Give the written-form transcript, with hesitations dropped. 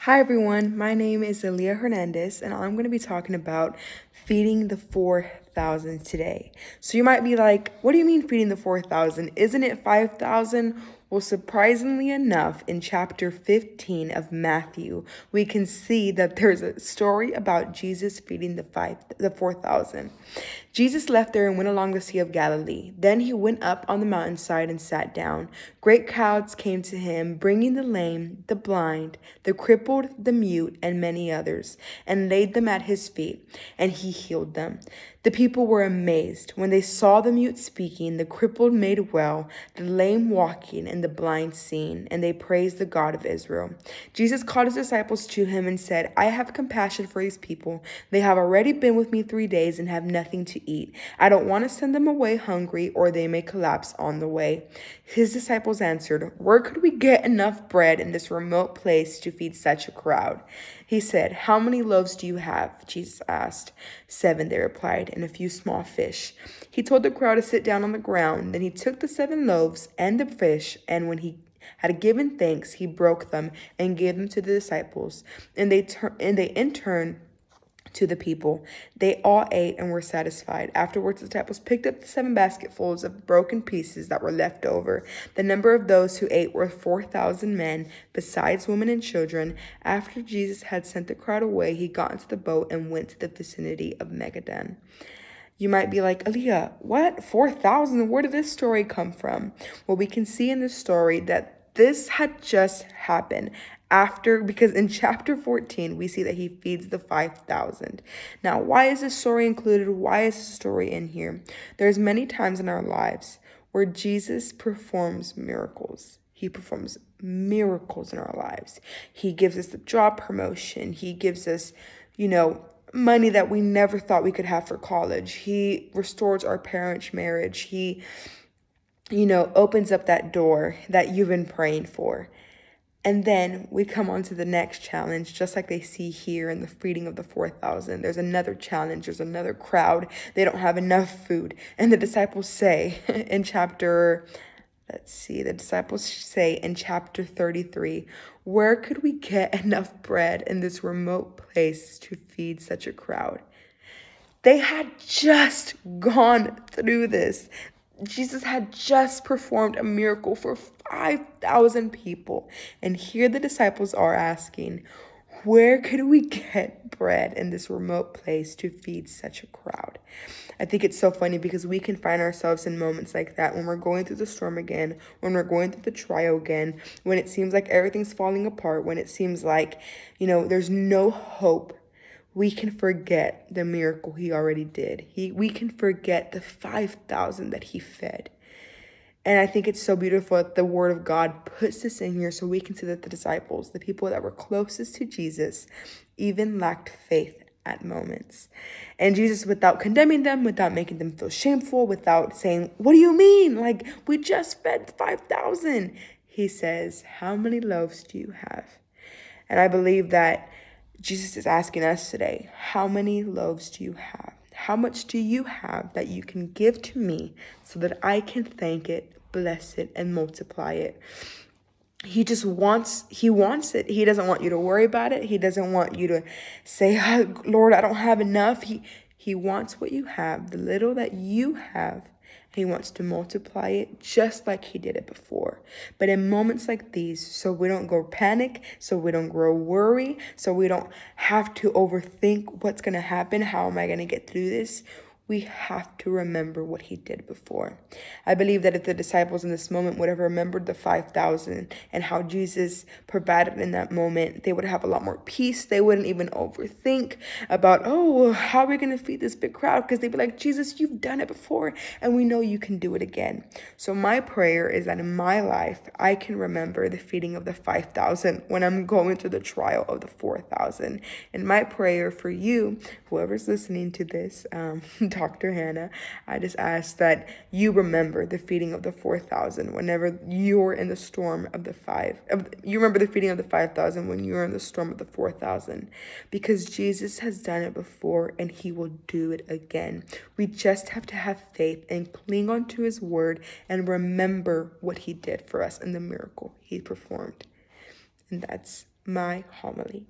Hi everyone, my name is Aaliyah Hernandez, and I'm going to be talking about feeding the 4,000 today. So you might be like, what do you mean feeding the 4,000? Isn't it 5,000? Well, surprisingly enough, in chapter 15 of Matthew, we can see that there's a story about Jesus feeding the 4,000. Jesus left there and went along the Sea of Galilee. Then he went up on the mountainside and sat down. Great crowds came to him, bringing the lame, the blind, the crippled, the mute, and many others, and laid them at his feet, and he healed them. The people were amazed when they saw the mute speaking, the crippled made well, the lame walking, and the blind seeing, and they praised the God of Israel. Jesus called his disciples to him and said, I have compassion for these people. They have already been with me 3 days and have nothing to eat. I don't want to send them away hungry, or they may collapse on the way. His disciples answered, Where could we get enough bread in this remote place to feed such a crowd? He said, How many loaves do you have? Jesus asked. 7, they replied, and a few small fish. He told the crowd to sit down on the ground. Then he took the 7 loaves and the fish, and when he had given thanks, he broke them and gave them to the disciples, and they in turn to the people. They all ate and were satisfied. Afterwards, the disciples picked up the 7 basketfuls of broken pieces that were left over. The number of those who ate were 4,000 men, besides women and children. After Jesus had sent the crowd away, he got into the boat and went to the vicinity of Magadan. You might be like, Aaliyah, what? 4,000? Where did this story come from? Well, we can see in this story that this had just happened because in chapter 14, we see that he feeds the 5,000. Now, why is this story included? Why is this story in here? There's many times in our lives where Jesus performs miracles. He performs miracles in our lives. He gives us the job promotion. He gives us, money that we never thought we could have for college. He restores our parents' marriage. He, opens up that door that you've been praying for. And then we come on to the next challenge, just like they see here in the feeding of the 4,000. There's another challenge. There's another crowd. They don't have enough food. And the disciples say in the disciples say in chapter 33, where could we get enough bread in this remote place to feed such a crowd? They had just gone through this. Jesus had just performed a miracle for 5,000 people. And here the disciples are asking, where could we get bread in this remote place to feed such a crowd? I think it's so funny because we can find ourselves in moments like that when we're going through the storm again, when we're going through the trial again, when it seems like everything's falling apart, when it seems like, there's no hope. We can forget the miracle he already did. We can forget the 5,000 that he fed. And I think it's so beautiful that the word of God puts this in here so we can see that the disciples, the people that were closest to Jesus, even lacked faith at moments. And Jesus, without condemning them, without making them feel shameful, without saying, what do you mean? Like, we just fed 5,000. He says, how many loaves do you have? And I believe that Jesus is asking us today, how many loaves do you have? How much do you have that you can give to me so that I can thank it, bless it, and multiply it? He wants it. He doesn't want you to worry about it. He doesn't want you to say, oh, Lord, I don't have enough. He wants what you have, the little that you have. He wants to multiply it just like he did it before. But in moments like these, so we don't go panic, so we don't grow worry, so we don't have to overthink what's going to happen. How am I going to get through this? We have to remember what he did before. I believe that if the disciples in this moment would have remembered the 5,000 and how Jesus provided in that moment, they would have a lot more peace. They wouldn't even overthink about, how are we going to feed this big crowd? Because they'd be like, Jesus, you've done it before, and we know you can do it again. So my prayer is that in my life, I can remember the feeding of the 5,000 when I'm going through the trial of the 4,000. And my prayer for you, whoever's listening to this, Dr. Hannah, I just ask that you remember the feeding of the 4,000 whenever you're in the storm of you remember the feeding of the 5,000 when you're in the storm of the 4,000, because Jesus has done it before and he will do it again. We just have to have faith and cling on to his word and remember what he did for us and the miracle he performed. And that's my homily.